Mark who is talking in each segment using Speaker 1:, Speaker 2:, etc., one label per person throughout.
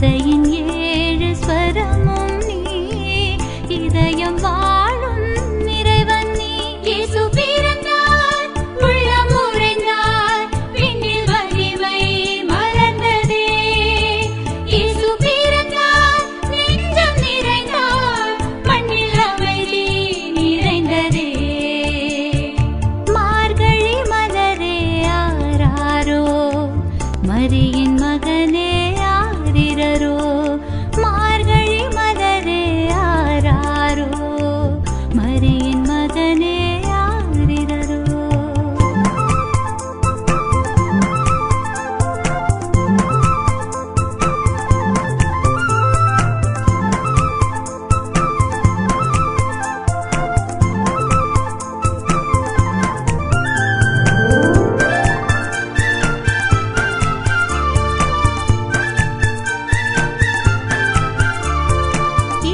Speaker 1: இசையின் ஏழு ஸ்வரமும் நீ, இதயம் வாழும் இறைவன் நீ. இயேசு பிறந்தார், உள்ளம் உறைந்தார், விண்ணில் வலிமை மலர்ந்ததே. இயேசு பிறந்தார், நெஞ்சம் நிறைந்தார், மண்ணில் அமைதி நிறைந்ததே. மார்கழி மலரே ஆராரோ, மரியின் மகனே ஆரிரரோ. மார்கழி மலரே ஆராரோ, மரியின் மகனே ஆரிரரோ.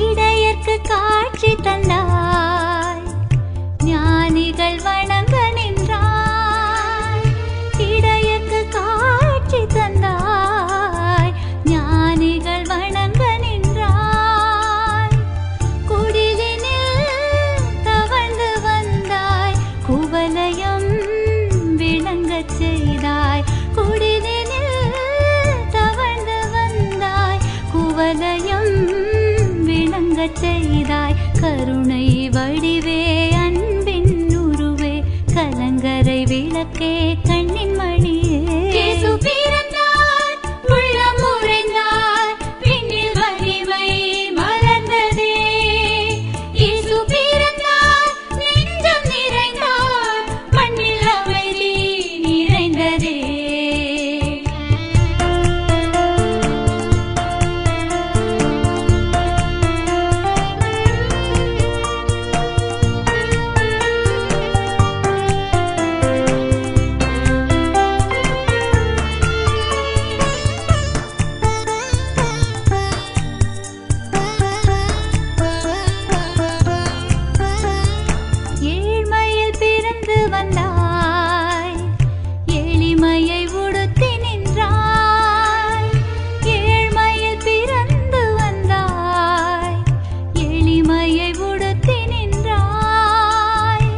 Speaker 1: இடையர்க்கு காட்சி தந்தாய், ஞானிகள் வணங்க நின்றாய். இடையர்க்கு காட்சி தந்தாய், ஞானிகள் வணங்க நின்றாய். குடிலினில் தவழ்ந்து வந்தாய், குவலயம் விளங்கச் செய்தாய். குடிலினில் தவழ்ந்து வந்தாய், குவலயம் விளங்கச் செய்தாய். கருணை வடிவே, அன்பின் உருவே, கலங்கரை விளக்கே, கண்ணின் மணியே. இயேசு பிறந்தார், உள்ளம் உறைந்தார், விண்ணில் வலிமை மலர்ந்ததே. இயேசு பிறந்தார், நெஞ்சம் நிறைந்தார், மண்ணில் அமைதி நிறைந்ததே. ஏழ்மையில் பிறந்து வந்தாய், எளிமையை உடுத்தி நின்றாய். ஏழ்மையில் பிறந்து வந்தாய், எளிமையை உடுத்தி நின்றாய்.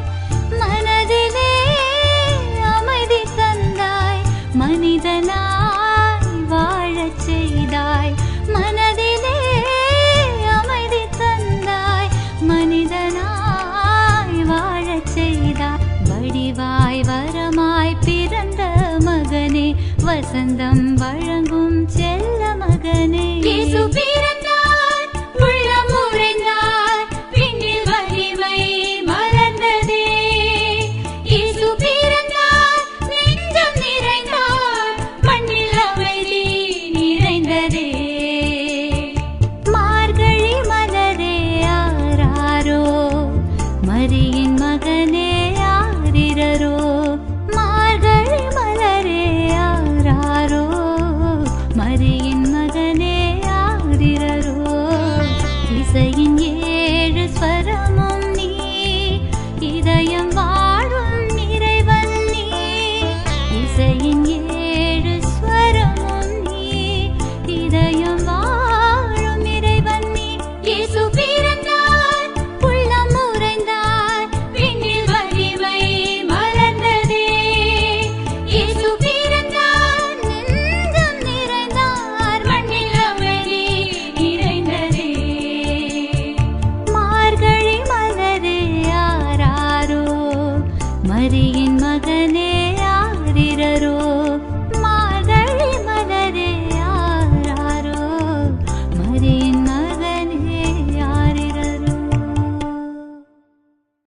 Speaker 1: மனதிலே அமைதி தந்தாய், மனிதனாய் வாழச் செய்தாய். மனதிலே அமைதி தந்தாய், மனிதனாய் வாழச் செய்தாய். வடிவாய் வரமாய் பிறந்த மகனே, வசந்தம் வழங்கும் செல்ல மகனே. இயேசு